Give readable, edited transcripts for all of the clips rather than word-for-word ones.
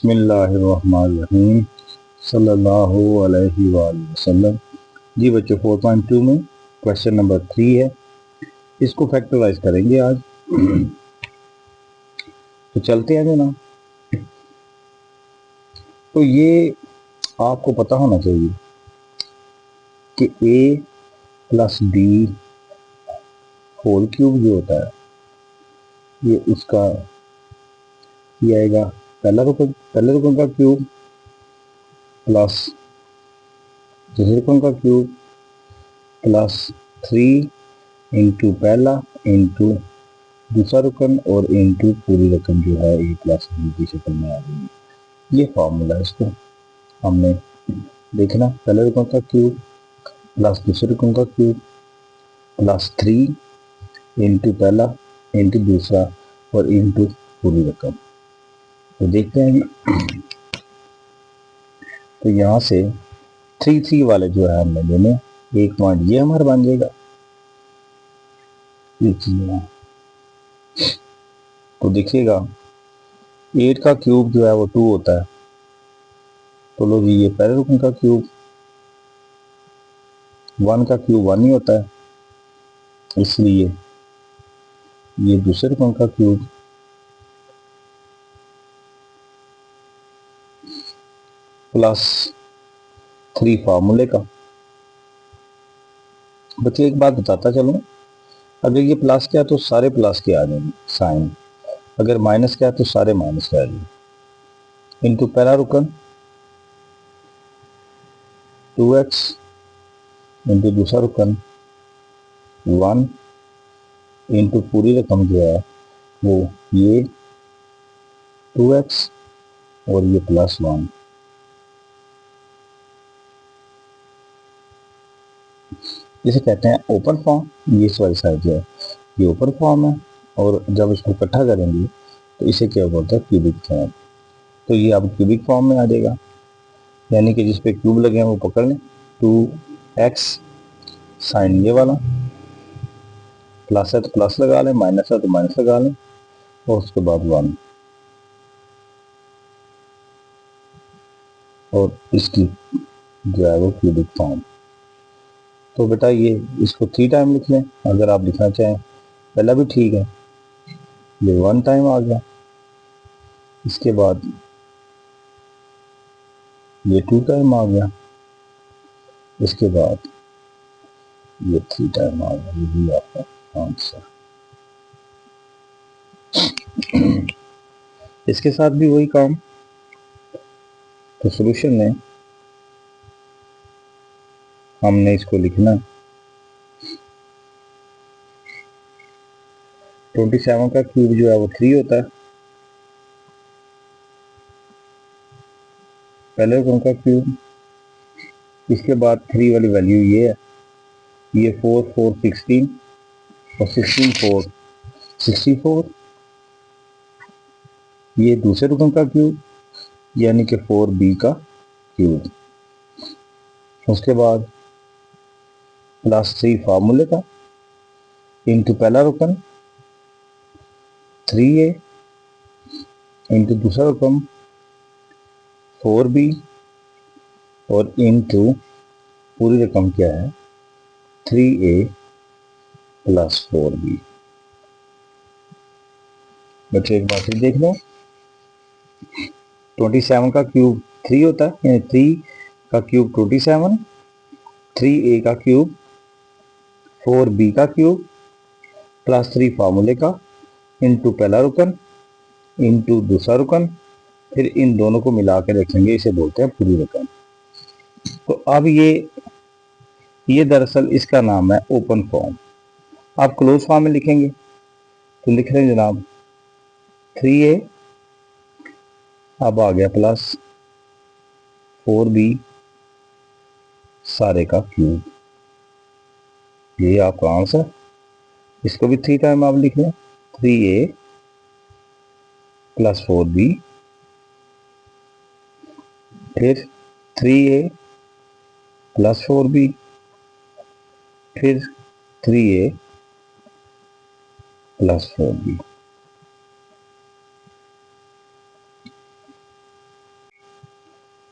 बिस्मिल्लाहिर्रहमानिर्रहीम सल्लल्लाहु अलैहि वसल्लम। जी बच्चों 4.2 में क्वेश्चन नंबर 3 है, इसको फैक्टराइज करेंगे आज। तो चलते हैं ना। तो ये आपको पता होना चाहिए कि a plus b whole cube जो होता है ये उसका ये आएगा पहले रुकन का क्यूब प्लस दूसरे रुकन का क्यूब प्लस 3 इंटू पहला इंटू दूसरा रुकन और इंटू पूरी रकम जो है a प्लस बी की शक्ल में आ जाएगी। ये फॉर्मूला है, इसको हमने देखना। पहले रुकन का क्यूब प्लस दूसरे रुकन का क्यूब प्लस 3 इंटू पहला इंटू दूसरा और इंटू पूरी रकम। तो देखते हैं। तो यहाँ से 3 वाले जो है हमने लेने, एक पॉइंट ये हमारा बन जाएगा। ये चीज तो देखिएगा 8 का क्यूब जो है वो 2 होता है। तो लो जी, ये पहले रुकन का क्यूब, 1 का क्यूब 1 ही होता है, इसलिए ये दूसरे रुकन का क्यूब प्लस 3 फार्मूले का। बच्चे एक बात बताता चलूं, अगर ये प्लस क्या तो सारे प्लस के आ जाएंगे साइन, अगर माइनस क्या तो सारे माइनस के आ जाएंगे। इंटू पहला रुकन 2x इंटू दूसरा रुकन 1 इंटू पूरी रकम जो है वो ये 2x और ये प्लस 1। इसे कहते हैं ओपन फॉर्म। ये वाली साइड जो है ये ओपन फॉर्म है, और जब इसको इकट्ठा करेंगे तो इसे क्या बोलते हैं, क्यूबिक फॉर्म। तो ये अब क्यूबिक फॉर्म में आ जाएगा, यानी कि जिस पे क्यूब लगे हैं वो पकड़ लें। 2x साइन ये वाला, प्लस है तो प्लस लगा लें, माइनस है तो माइनस लगा लें, और उसके बाद 1 और इसकी जो है वो क्यूबिक फॉर्म। तो बेटा ये इसको 3 टाइम लिख लें, अगर आप लिखना चाहें पहला भी ठीक है। ये 1 टाइम आ गया, इसके बाद ये 2 टाइम आ गया, इसके बाद ये 3 टाइम आ गया। ये भी आपका आंसर। इसके साथ भी वही काम। तो सॉल्यूशन में हमने इसको लिखना 27 का क्यूब जो है वो 3 होता है, पहले रुकन का क्यूब, इसके बाद 3 वाली वैल्यू ये है, ये 4 4 16 और 16 4 64। ये दूसरे रुकन का क्यूब यानी कि 4b का क्यूब, उसके बाद प्लस 3 फार्मूले का इंटू पहला रुकन 3a इंटू दूसरा रुकन 4b और इंटू पूरी रकम क्या है 3a प्लस 4b। बच्चे एक बार फिर देख लो, 27 का क्यूब 3 होता है, यानी 3 का क्यूब 27, 3a का क्यूब 4b का क्यूब प्लस 3 फार्मूले का इंटू पहला रुकन इंटू दूसरा रुकन, फिर इन दोनों को मिला के रखेंगे, इसे बोलते हैं पूरी रकम। तो अब ये दरअसल इसका नाम है ओपन फॉर्म। आप क्लोज फॉर्म में लिखेंगे तो लिख रहे हैं जनाब 3a अब आ गया प्लस 4b सारे का क्यूब। ये आपका आंसर। इसको भी 3 टाइम आप लिख लें, 3a प्लस 4b फिर 3a प्लस 4b फिर 3a plus 4b।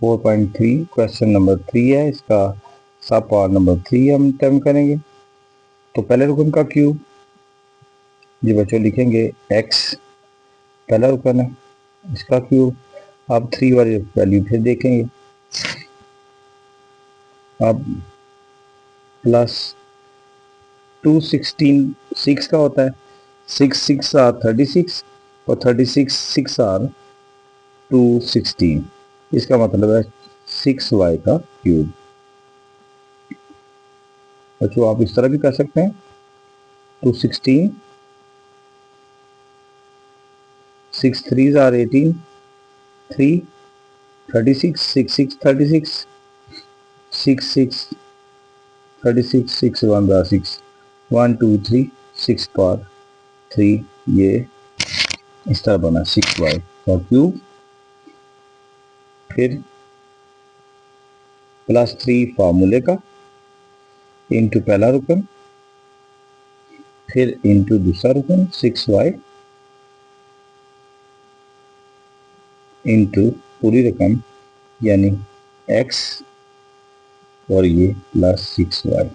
4.3 question number 3 है, इसका सब पार्ट नंबर 3 हम अटेम्प्ट करेंगे। तो पहले रुकन का क्यूब, ये बच्चों लिखेंगे x, पहला रुकन है, इसका क्यूब। अब 3 वाली वैल्यू फिर देखेंगे। अब प्लस 216 6 का होता है, 6 6 आर 36 और 36 6 आर 216, इसका मतलब है 6y का क्यूब। बच्चों आप इस तरह भी कर सकते हैं, 216, 6 3 आर 18, 3 36 6 6 36 6 6 36 6 1 6 1 2 3 6 पर 3, ये इस तरह बना 6y का क्यूब। फिर प्लस 3 फार्मूले का इंटू पहला रुकन, फिर इंटू दूसरा रुकन 6y इंटू पूरी रकम यानी x और ये प्लस 6y।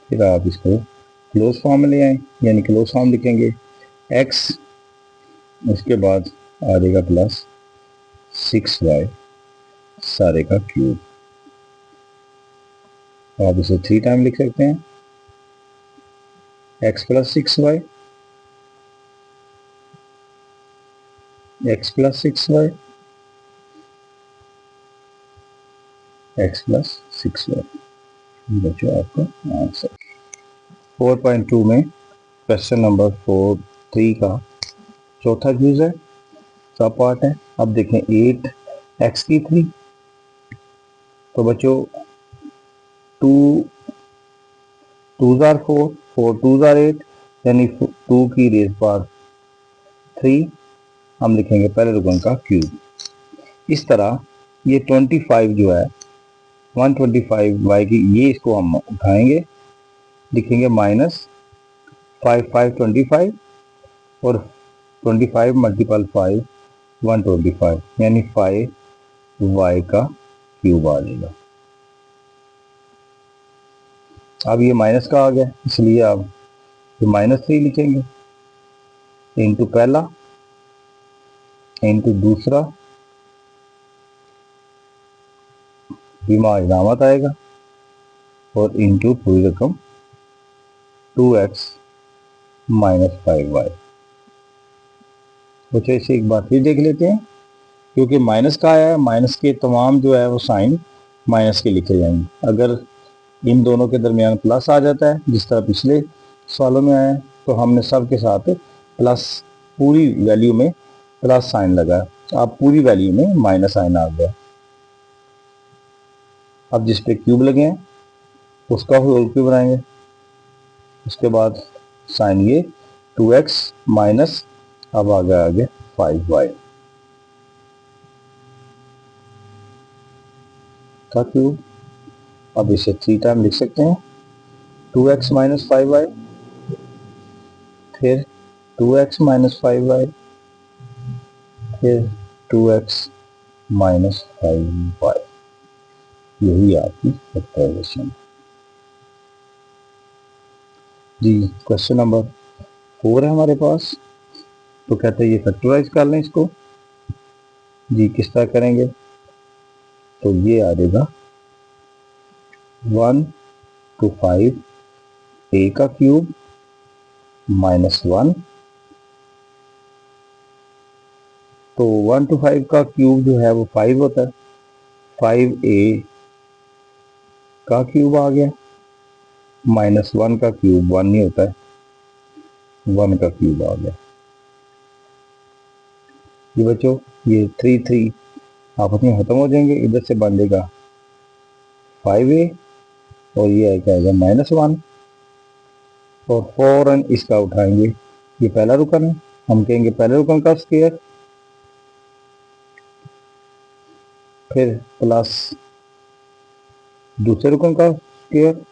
फिर आप इसको क्लोज फॉर्म में ले आए, यानी क्लोज फॉर्म लिखेंगे x, उसके बाद आ जाएगा प्लस 6y सारे का क्यूब। आप इसे 3 टाइम लिख सकते हैं, x plus 6y, x plus 6y, x plus 6y। बच्चों आपका आंसर। 4.2 में क्वेश्चन नंबर 3 का चौथा यूज है, सब पार्ट है। अब देखें 8x की 3, तो बच्चों 2 2s are 4, 4 2s are 8, यानी 2 की रेज पावर 3 हम लिखेंगे पहले रुकन का क्यूब। इस तरह ये 25 जो है 125y की, ये इसको हम उठाएंगे, लिखेंगे माइनस 5 5 25 और 25 मल्टीपल 5 125, यानी 5y का क्यूब आ जाएगा। अब ये माइनस का आ गया, इसलिए आप ये -3 लिखेंगे इंटू पहला इंटू दूसरा, बीमा इनामत आएगा, और इंटू पूरी रकम 2x माइनस 5y। तो इसे एक बार फिर देख लेते हैं, क्योंकि माइनस का आया है, माइनस के तमाम जो है वो साइन माइनस के लिखे जाएंगे। अगर इन दोनों के दरमियान प्लस आ जाता है, जिस तरह पिछले सवालों में आया है, तो हमने सब के साथ प्लस, पूरी वैल्यू में प्लस साइन लगा, अब पूरी वैल्यू में माइनस साइन आ गया। अब जिस पे क्यूब लगे हैं उसका होल क्यूब बनाएंगे, उसके बाद साइन ये 2x माइनस, अब आ गया आगे 5y का क्यूब। अब इसे 3 टाइम लिख सकते हैं, 2x माइनस 5y, फिर 2x माइनस 5y, फिर 2x माइनस 5y। यही आपकी फैक्टराइजेशन जी। क्वेश्चन नंबर 4 है हमारे पास, तो कहते हैं ये फैक्टराइज कर लें इसको जी। किस तरह करेंगे, तो ये आ जाएगा 1 to 5 a का क्यूब माइनस 1, तो 1 to 5 का क्यूब जो है वो 5 होता है, 5a का क्यूब आ गया, माइनस 1 का क्यूब 1 नहीं होता है, 1 का क्यूब आ गया। ये बच्चों ये 3 3 आपस में खत्म हो जाएंगे, इधर से बन जाएगा 5a और ये क्या आएगा -1, और फौरन इसका उठाएंगे, ये पहला रुकन है, हम कहेंगे पहले रुकन का स्क्वायर, फिर प्लस दूसरे रुकन का स्क्वायर,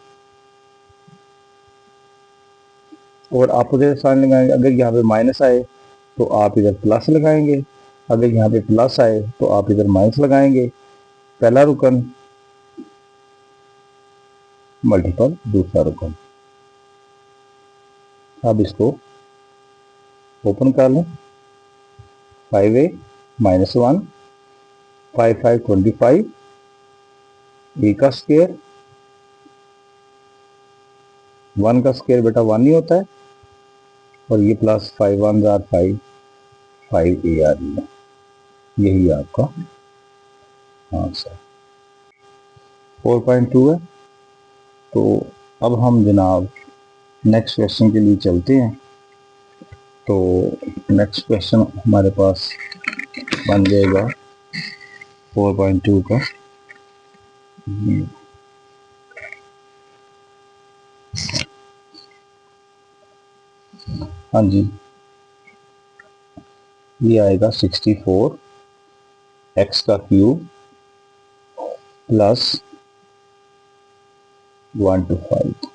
और अपोजिट साइन लगाएंगे। अगर यहाँ पे माइनस आए तो आप इधर प्लस लगाएंगे, अगर यहाँ पे प्लस आए तो आप इधर माइनस लगाएंगे, पहला रुकन मल्टीपल दूसरा रुकन। अब इसको ओपन कर लें, 5a माइनस 1 5 5 25, ए का स्क्वायर, 1 का स्क्वायर बेटा 1 ही होता है, और ये प्लस 5 1 जार 5 5a आ रही है। यही आपका आंसर 4.2 है। तो अब हम जनाब नेक्स्ट क्वेश्चन के लिए चलते हैं। तो नेक्स्ट क्वेश्चन हमारे पास बन जाएगा 4.2 का। हाँ जी, ये आएगा 64 एक्स का क्यूब प्लस 1 to 5।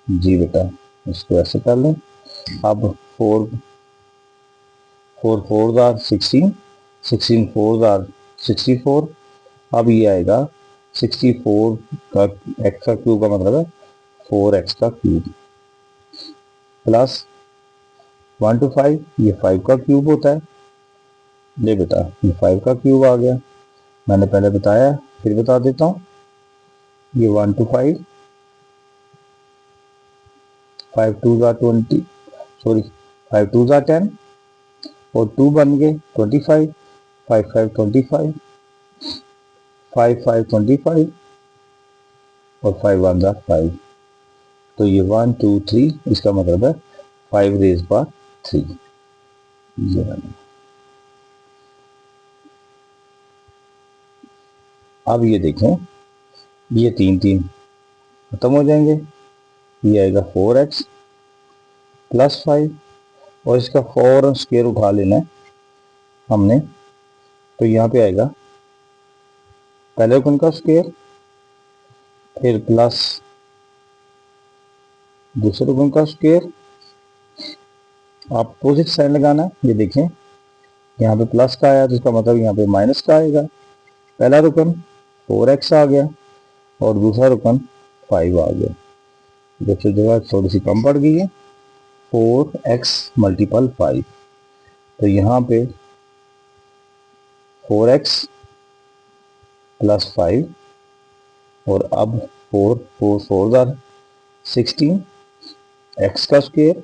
जी बेटा, इसको ऐसे कर लें। अब 4 4 4 जार 16, 16 4 जार 64। अब ये आएगा 64 का एक्स का क्यूब का मतलब है 4x का क्यूब प्लस 1 to 5, ये 5 का क्यूब होता है। ले बेटा, ये 5 का क्यूब आ गया, मैंने पहले बताया फिर बता देता हूँ। ये 1 to 5, 5 2 जार 20, सॉरी 5 2 जार 10 और 2 बन गए 25, 5 5 25, 5 5 25 और 5 1 जार 5। तो ये 1 2 3, इसका मतलब है 5 रेज बार 3। ये बने। अब ये देखें, ये 3 3 खत्म हो जाएंगे, ये आएगा 4x प्लस 5 और इसका फौरन स्क्वायर उठा लेना है हमने। तो यहाँ पे आएगा पहले रुकन का स्क्वायर, फिर प्लस दूसरे रुकन का स्क्वायर, आप अपोजिट साइड लगाना है। ये देखें, यहाँ पे प्लस का आया तो इसका मतलब यहाँ पे माइनस का आएगा। पहला रुकन 4x आ गया और दूसरा रुकन 5 आ गया। देखिए जगह थोड़ी सी कम पड़ गई है, 4x मल्टीपल 5। तो यहाँ पे 4x प्लस 5 और अब 4 4 4 जार 16, x का स्क्वायर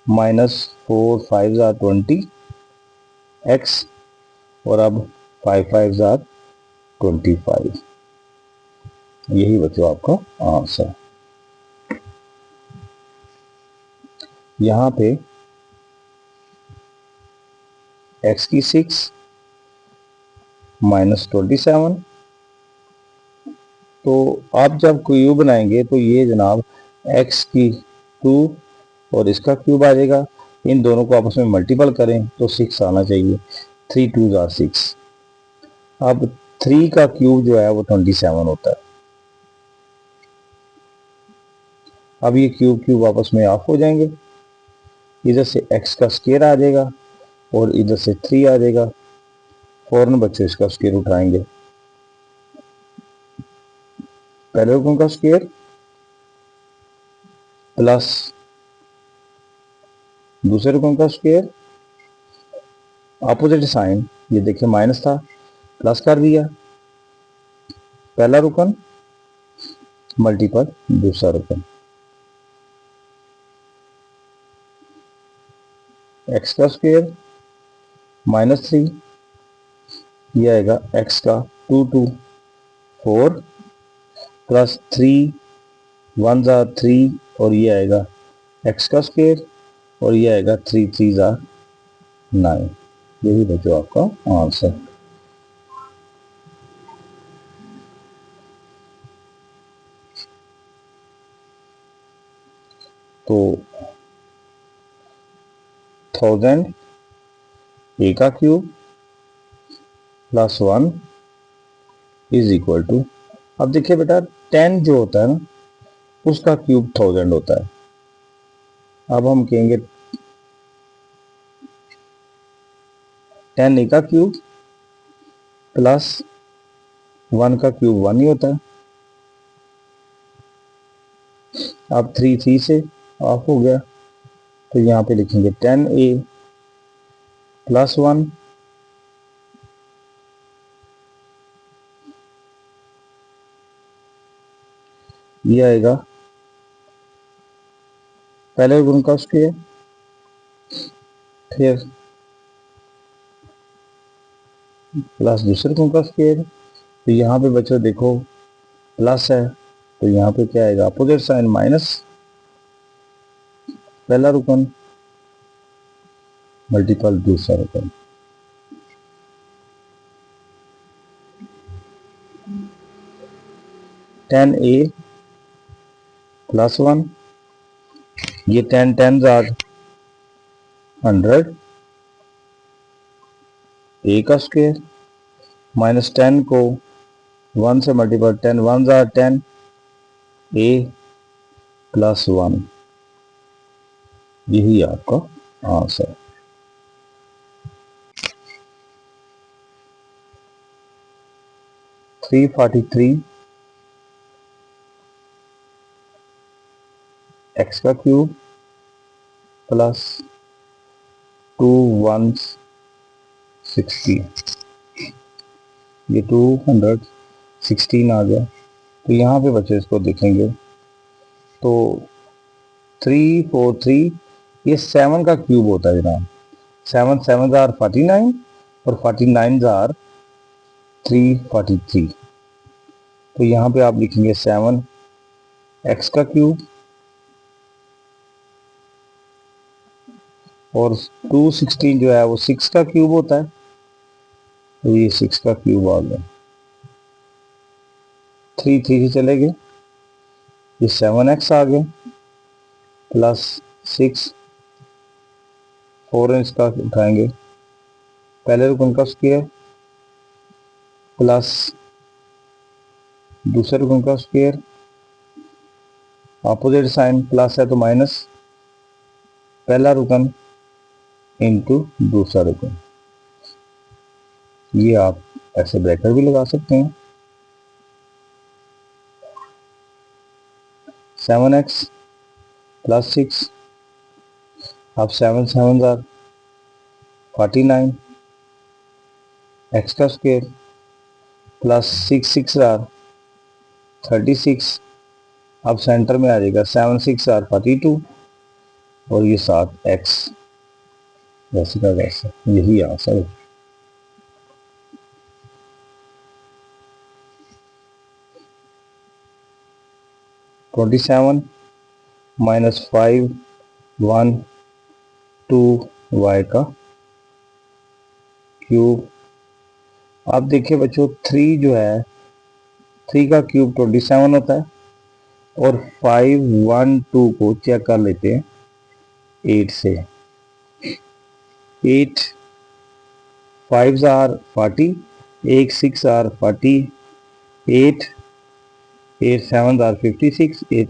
माइनस 4 5 जार 20 x और अब 5 5 जार 25। यही बच्चों आपका आंसर। यहाँ पे x की 6 माइनस 27। तो आप जब क्यूब बनाएंगे तो ये जनाब x की 2 और इसका क्यूब आ जाएगा, इन दोनों को आपस में मल्टीपल करें तो 6 आना चाहिए, 3 2 जार 6। अब 3 का क्यूब जो है वो 27 होता है। अब ये क्यूब क्यूब आपस में ऑफ हो जाएंगे, इधर से x का स्क्वायर आ जाएगा और इधर से 3 आ जाएगा। फौरन बच्चे इसका स्क्वायर उठाएंगे, पहले रुकन का स्क्वायर प्लस दूसरे रुकन का स्क्वायर, अपोजिट साइन। ये देखिए माइनस था, प्लस कर दिया, पहला रुकन मल्टीपल दूसरा रुकन, एक्स का स्क्वायर माइनस 3, ये आएगा एक्स का 2 2 4 प्लस 3 1 जार 3 और ये आएगा एक्स का स्क्वायर और ये आएगा 3 3 जार 9। यही बच्चों आपका आंसर। तो 1000 ए का cube plus 1 is equal to, अब देखिए बेटा 10 जो होता है ना उसका क्यूब 1000 होता है। अब हम कहेंगे 10 a का क्यूब प्लस 1 का क्यूब 1 ही होता है। अब 3 से ऑफ हो गया, तो यहाँ पे लिखेंगे 10a प्लस 1 ये आएगा पहले गुण का स्क्वायर, फिर प्लस दूसरे गुण का स्क्वायर। तो यहाँ पे बच्चों देखो प्लस है, तो यहाँ पे क्या आएगा, अपोजिट साइन माइनस पहला रुकन मल्टीपल दूसरा रुकन। टेन ए प्लस 1, ये 10 10 100 ए का स्क्वायर माइनस 10 को 1 से मल्टीपल 10 1 10 ए प्लस 1, यही आपका आंसर। थ्री 43 एक्स का क्यूब प्लस 2 160, ये 216 आ गया। तो यहाँ पे बच्चे इसको देखेंगे तो 343 ये 7 का क्यूब होता है जनाब। 7 7 49 और 49 343। तो यहाँ पे आप लिखेंगे 7 एक्स का क्यूब और 216 जो है वो 6 का क्यूब होता है, तो ये 6 का क्यूब आ गया। 3 3 से चले गए, ये 7x आ गया प्लस 6 4 इसका उठाएंगे पहले रुकन का स्क्वायर प्लस दूसरे रुकन का स्क्वायर, अपोजिट साइन प्लस है तो माइनस पहला रुकन इनटू दूसरा रुकन। ये आप ऐसे ब्रैकेट भी लगा सकते हैं। 7x प्लस 6, अब 7 7 49 एक्स का स्क्वायर प्लस 6 6 36, अब सेंटर में आ जाएगा 7 6 42 और ये 7 एक्स, वैसे का वैसे, यही आंसर है। -27 -5 1 2 y का क्यूब। आप देखिए बच्चों 3 जो है 3 का क्यूब 27 होता है और 5 1 2 को चेक कर लेते हैं 8 से। 8 5 40, 8 6 40, 8 8 7 56,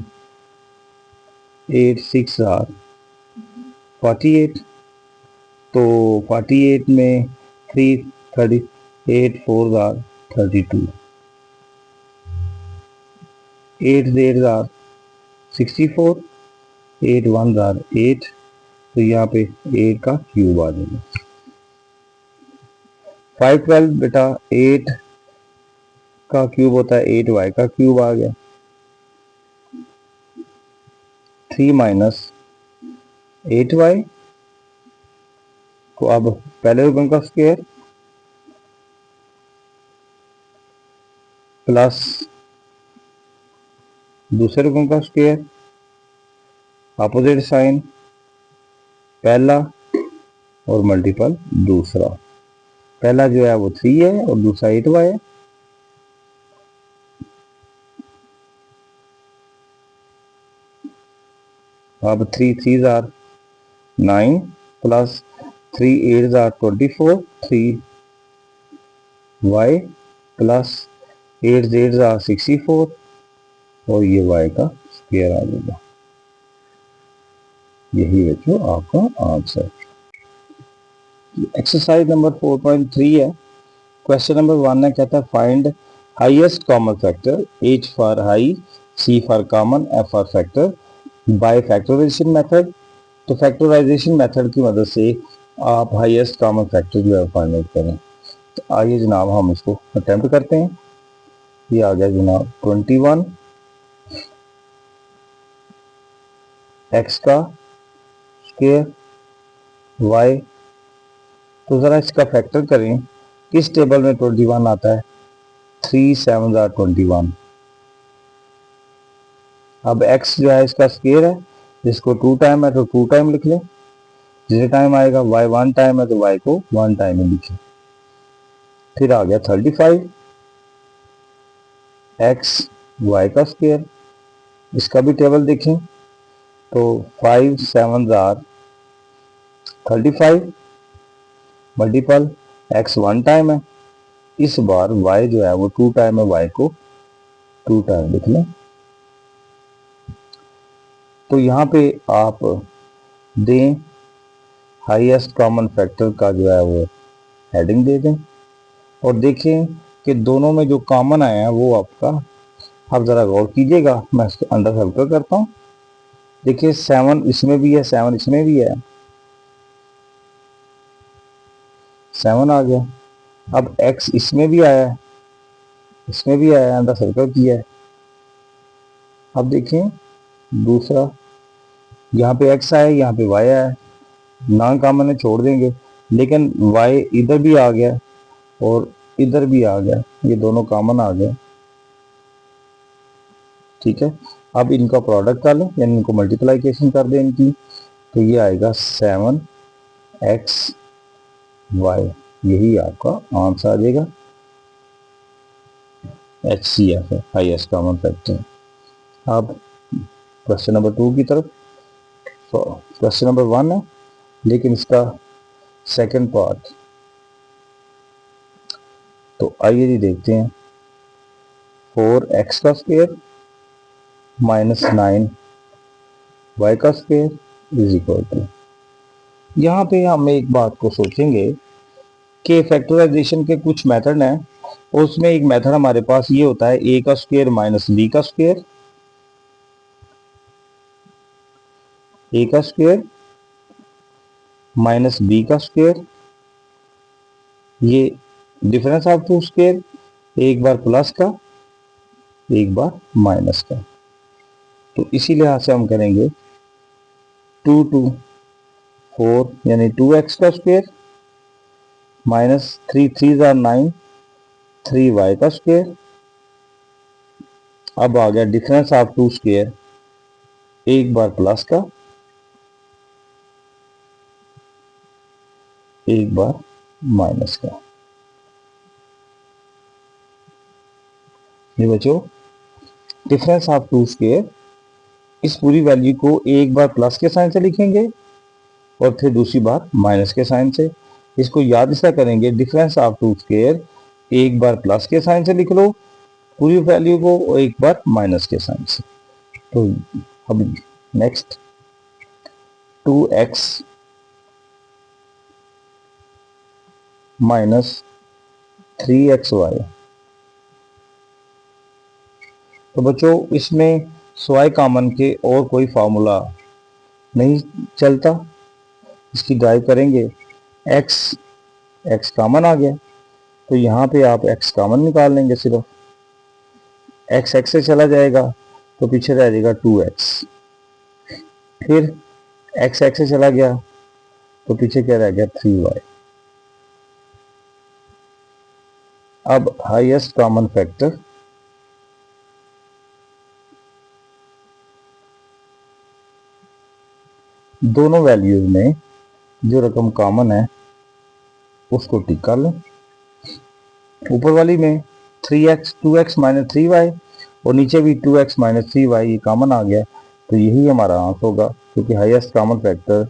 8 6 48। तो 48 में 3 38 4 32, 8 8 64, 8 1 8, तो यहाँ पे 8 का क्यूब आ जाएगा। 5 12 बेटा 8 का क्यूब होता है, 8 y का क्यूब आ गया। 3 माइनस 8y को अब पहले रुकन का स्क्वायर प्लस दूसरे रुकन का स्क्वायर, अपोजिट साइन पहला और मल्टीपल दूसरा। पहला जो है वो 3 है और दूसरा 8y है। अब 3 3 9 प्लस 3 8 24, 3y प्लस 8 8 64 और ये y का स्क्वायर आ जाएगा। यही है जो आपका आंसर। एक्सरसाइज नंबर 4.3 है। क्वेश्चन नंबर 1 है, कहता है find highest common factor, H for high, C for common, F for factor by factorization method. तो फैक्टराइजेशन मेथड की मदद से आप हाईएस्ट कॉमन फैक्टर जो है फाइंड आउट करें। तो आइए जनाब हम इसको अटेम्प्ट करते हैं। ये आ गया जनाब 21 x का स्क्वायर y। तो ज़रा इसका फैक्टर करें। किस टेबल में 21 आता है? 3 7 are 21। अब x जो है इसका स्क्वायर है, जिसको 2 टाइम है तो 2 टाइम लिख लें। जितने टाइम आएगा y 1 टाइम है तो y को 1 टाइम ही लिखें। फिर आ गया 35 x y का स्क्वायर। इसका भी टेबल देखें तो 5 7 are 35 मल्टीपल x 1 टाइम है। इस बार y जो है वो 2 टाइम है, y को 2 टाइम लिख लें। तो यहाँ पे आप दें हाईएस्ट कॉमन फैक्टर का जो है वो हेडिंग दे दें और देखें कि दोनों में जो कॉमन आया है वो आपका, आप ज़रा गौर कीजिएगा। मैं इसके अंडर सर्कल करता हूँ। देखिए 7 इसमें भी है, 7 इसमें भी है, 7 आ गया। अब x इसमें भी आया है, इसमें भी आया है, अंडर सर्कल किया है। अब देखें दूसरा, यहाँ पे x आया, यहाँ पे y आया है, नॉन कॉमन है छोड़ देंगे, लेकिन y इधर भी आ गया और इधर भी आ गया, ये दोनों कॉमन आ गए। ठीक है, अब इनका प्रोडक्ट कर लें, यानी इनको मल्टीप्लाइकेशन कर दें इनकी। तो ये आएगा 7x y, यही आपका आंसर आ जाएगा। HCF है, हाईएस्ट कॉमन फैक्टर। अब क्वेश्चन नंबर 2 की तरफ। क्वेश्चन नंबर 1 है, लेकिन इसका सेकंड पार्ट। तो आइए जी देखते हैं। 4x का स्क्वायर माइनस 9y का स्क्वायर इज इक्वल टू। यहाँ पे हम एक बात को सोचेंगे कि फैक्टराइजेशन के कुछ मेथड हैं, और उसमें एक मेथड हमारे पास ये होता है a का स्क्वायर माइनस b का स्क्वायर, a का स्क्वायर माइनस b का स्क्वायर, ये डिफरेंस ऑफ टू स्क्वायर, एक बार प्लस का एक बार माइनस का। तो इसी लिहाज से हम करेंगे 2 2 4 यानी 2x का स्क्वायर माइनस 3 3 9 3y का स्क्वायर। अब आ गया डिफरेंस ऑफ टू स्क्वायर, एक बार प्लस का एक बार माइनस का। ये बच्चों डिफरेंस ऑफ टू स्क्वायर, इस पूरी वैल्यू को एक बार प्लस के साइन से लिखेंगे और फिर दूसरी बार माइनस के साइन से। इसको याद इसका करेंगे, डिफरेंस ऑफ टू स्क्वायर एक बार प्लस के साइन से लिख लो पूरी वैल्यू को, और एक बार माइनस के साइन से। तो अब नेक्स्ट 2x माइनस 3xy। तो बच्चों इसमें स्वाय कॉमन के और कोई फार्मूला नहीं चलता, इसकी ड्राइव करेंगे। x कॉमन आ गया, तो यहाँ पे आप x कॉमन निकाल लेंगे। सिर्फ x से चला जाएगा तो पीछे रह जाएगा 2x, फिर x से चला गया तो पीछे क्या रह गया 3y। अब हाईएस्ट कॉमन फैक्टर दोनों वैल्यूज में जो रकम कॉमन है उसको टिक कर लें। ऊपर वाली में 3x 2x माइनस 3y और नीचे भी 2x माइनस 3y, ये कॉमन आ गया, तो यही हमारा आंसर होगा, क्योंकि हाईएस्ट कॉमन फैक्टर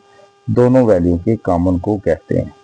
दोनों वैल्यू के कॉमन को कहते हैं।